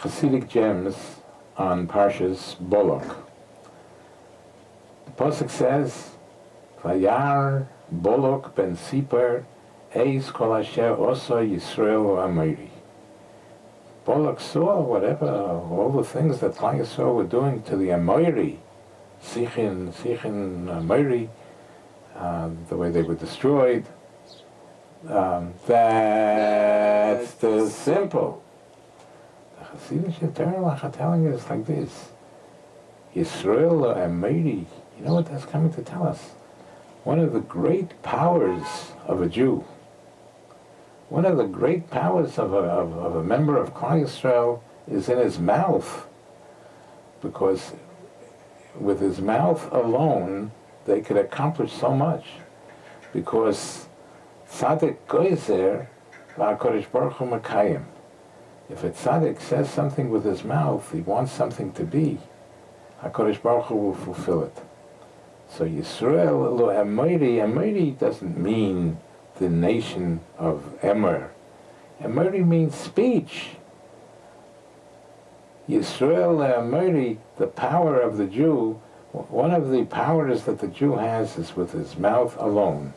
Chassidic gems on Parshas Balak. The pasuk says, "Vayar Balak ben Sipar eis kol asher osa Yisrael Amori." Balak saw all the things that Klal Yisrael were doing to the Amori, Sichin Amori, the way they were destroyed. That's the simple. The Chassidic Torah are telling us like this: Yisrael Amori. You know what that's coming to tell us? One of the great powers of a Jew, one of the great powers of a member of Klal Yisrael is in his mouth, because with his mouth alone they could accomplish so much. Because tzaddik goizer v'HaKadosh Baruch Hu makayim. If a tzaddik says something with his mouth, he wants something to be, HaKadosh Baruch Hu will fulfill it. So Yisrael lo Amori doesn't mean the nation of Emer. Amori means speech. Yisrael Amori, the power of the Jew, one of the powers that the Jew has is with his mouth alone,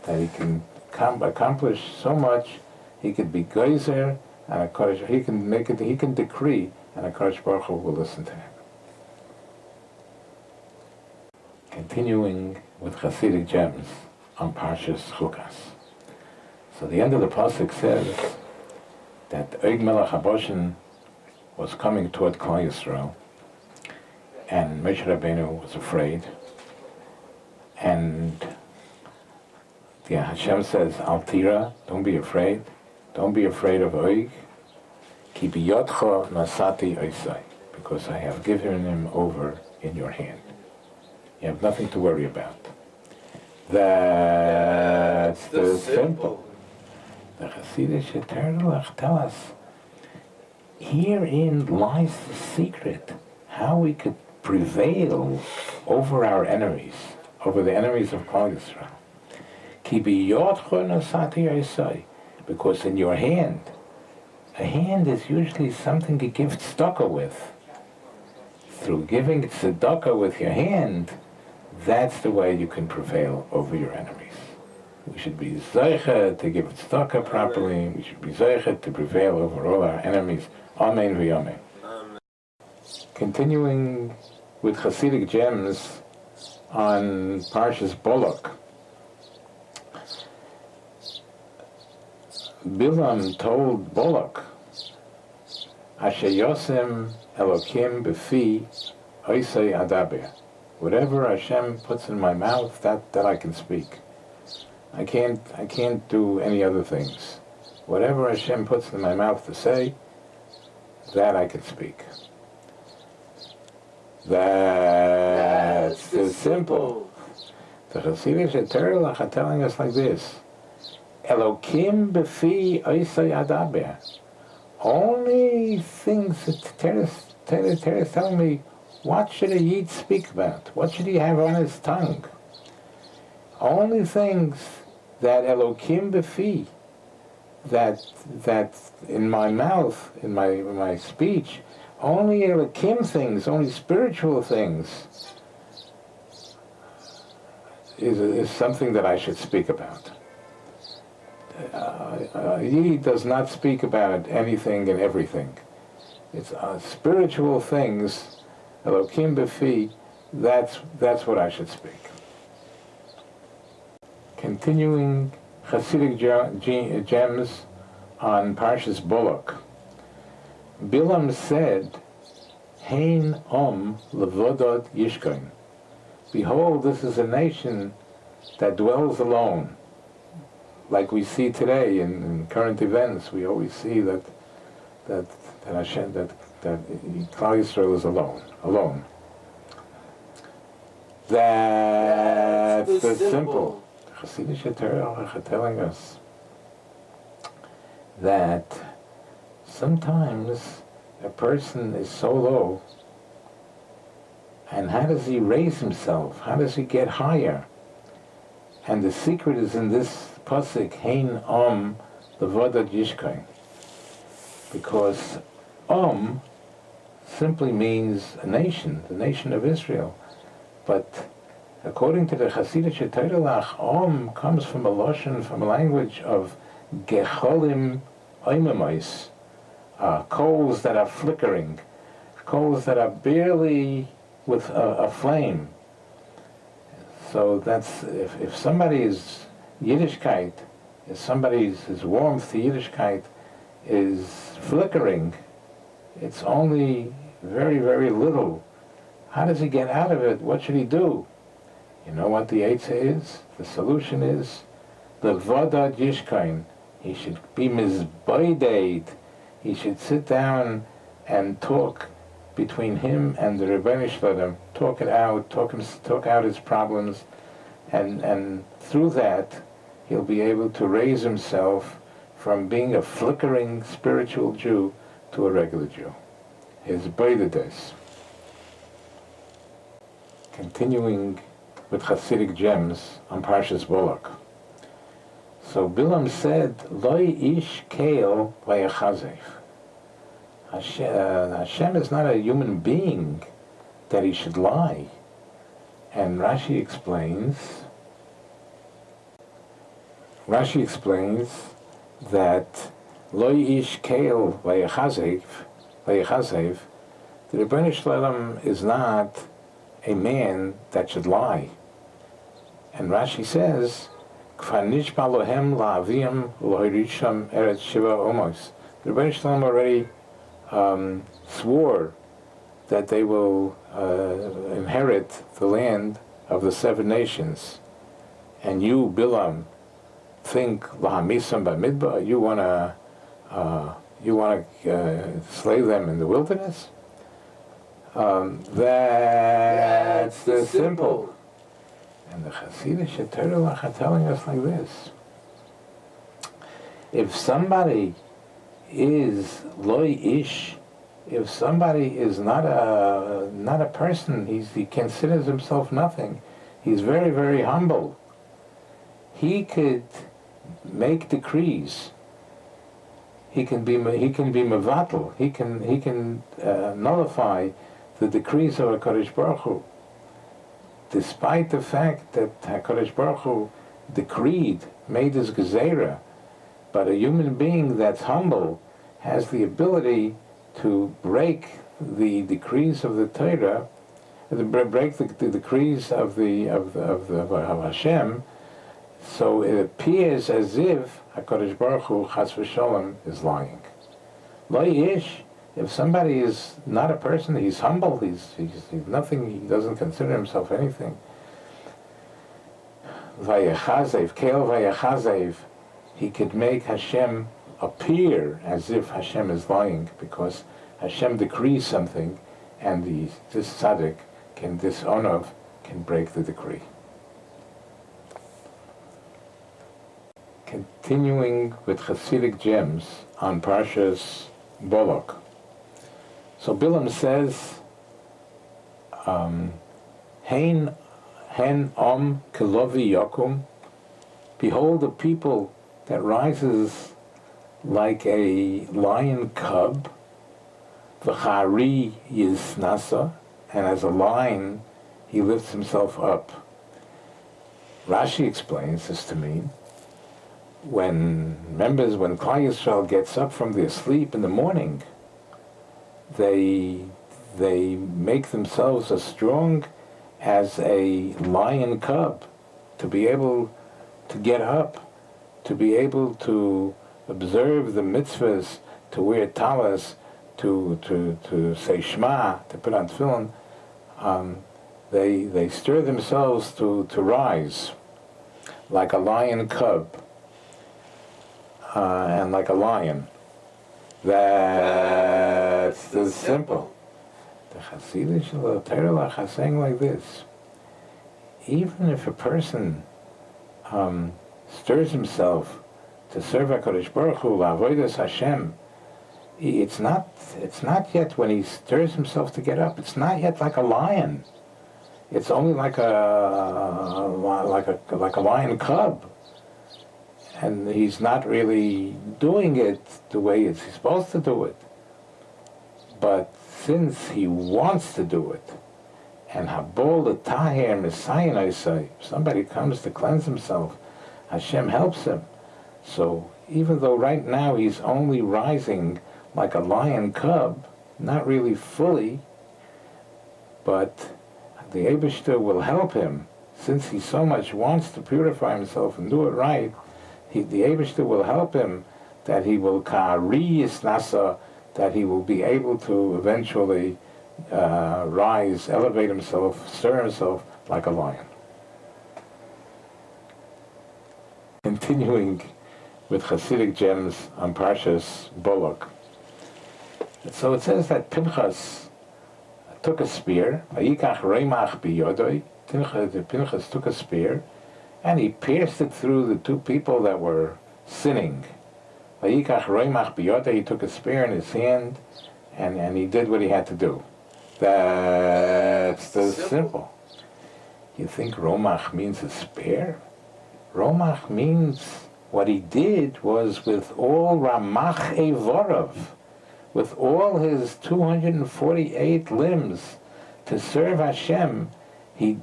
that he can accomplish so much. He could be geyser, and he can decree, and HaKadosh Baruch Hu will listen to him. Continuing with Chassidic gems on Parshas Chukas. So the end of the pasuk says that Oig Melech HaBoshen was coming toward Klal Yisrael, and Moshe Rabbeinu was afraid, and Hashem says, Al tira, don't be afraid of Oig, ki biyodcha nasati oisai, because I have given him over in your hand. You have nothing to worry about. That's the simple. The Chassidic Torah tell us, herein lies the secret, how we could prevail over our enemies, over the enemies of Klal Yisrael. Ki biyodcha nasati oisai, because in your hand, a hand is usually something you give tzedakah with. Through giving tzedakah with your hand, that's the way you can prevail over your enemies. We should be zeicha to give tzedakah properly. We should be zeicha to prevail over all our enemies. Amen v'yamen. Continuing with Chassidic gems on Parshas Balak. Bilam told Balak, Asher Yosem Elokim B'fi Oisei Adaber. Whatever Hashem puts in my mouth, that I can speak. I can't do any other things. Whatever Hashem puts in my mouth to say, that I can speak. That's the simple. The Chassidic Torah are telling us like this: Elokim b'fi oisei adaber. Only things that Torah is telling me, what should a Yid speak about? What should he have on his tongue? Only things that Elokim b'fi, that in my mouth, in my speech, only Elokim things, only spiritual things is something that I should speak about. He does not speak about anything and everything. It's spiritual things, Elokim b'fi, that's what I should speak. Continuing Chassidic gems on Parshas Balak. Bilam said, Hein levodod yishkoin. Behold, this is a nation that dwells alone. Like we see today in current events, we always see that Hashem, that Klal Yisrael is alone. That's the simple. The Chassidic Torah are telling us that sometimes a person is so low, and how does he raise himself? How does he get higher? And the secret is in this pasuk, Hein levodod yishkoin, because simply means a nation, the nation of Israel. But according to the Chassidic Torah, comes from a lashon, from a language of gecholim oimamais, coals that are flickering, coals that are barely with a flame. So that's, if somebody's Yiddishkeit, if somebody's his warmth to Yiddishkeit is flickering, it's only very, very little. How does he get out of it? What should he do? You know what the answer is? The solution is the Vada Yishkain. He should be mizbaydeit. He should sit down and talk between him and the Rebbeinu Shalom, talk it out, talk out his problems, and through that he'll be able to raise himself from being a flickering spiritual Jew to a regular Jew. His Beidedes. Continuing with Chassidic gems on Parshas Balak. So Bilam said, Loi ish keil vayachazef. Hashem is not a human being that he should lie. And Rashi explains that Loi ish keil vayachazef, the Rebbeinu Shalom is not a man that should lie. And Rashi says, Kfar nishba lohem la'avim lo'irisham eretz shiva omos. The Rebbeinu Shalom already swore that they will inherit the land of the 7 nations. And you, Bilam, think lahamisam b'midbar, you want to slay them in the wilderness? That's the simple. And the Chassidic Torah are telling us like this. If somebody is loy ish, if somebody is not a person, he considers himself nothing, he's very, very humble, he could make decrees. He can be mevatel. He can nullify the decrees of HaKadosh Baruch Hu, despite the fact that HaKadosh Baruch Hu decreed, made his gezerah. But a human being that's humble has the ability to break the decrees of the Torah, break the decrees of Hashem. So it appears as if HaKadosh Baruch Hu, Chas v'Sholem, is lying. Lo ish, if somebody is not a person, he's humble, he's nothing, he doesn't consider himself anything. Vayechazev, Keil Vayechazev, he could make Hashem appear as if Hashem is lying, because Hashem decrees something, and this tzaddik, this onav, can break the decree. Continuing with Chassidic gems on Parshas Balak. So Bilam says, Hen kilovi yakum, behold a people that rises like a lion cub, v'chari yisnasa, and as a lion he lifts himself up. Rashi explains this to mean, when Klal Yisrael gets up from their sleep in the morning, they make themselves as strong as a lion cub, to be able to get up, to be able to observe the mitzvahs, to wear talis, to say Shema, to put on tefillin. They stir themselves to rise like a lion cub. And like a lion. That's the simple. The Chassidic Torah are saying like this. Even if a person stirs himself to serve HaKadosh Baruch Hu, Avodas Hashem, it's not yet, when he stirs himself to get up, it's not yet like a lion. It's only like a lion cub. And he's not really doing it the way he's supposed to do it. But since he wants to do it, and Habol the Tahir Messiah, I say, if somebody comes to cleanse himself, Hashem helps him. So even though right now he's only rising like a lion cub, not really fully, but the Eibishter will help him, since he so much wants to purify himself and do it right. The Eibishter will help him, that he will ka'ariyis nasa, that he will be able to eventually rise, elevate himself, stir himself like a lion. Continuing with Chassidic gems on Parshas Balak. So it says that Pinchas took a spear, Vayikach Reimach biyodoi. Pinchas took a spear, and he pierced it through the two people that were sinning. Vayikach Reimach biyodoi, he took a spear in his hand, and he did what he had to do. That's the simple. You think Romach means a spear? Romach means what he did was with all Ramach Evorov, with all his 248 limbs to serve Hashem. He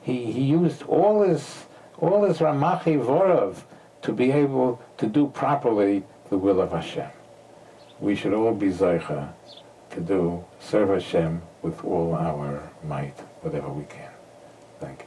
used all his Ramach Evorov to be able to do properly the will of Hashem. We should all be Zoicha to serve Hashem with all our might, whatever we can. Thank you.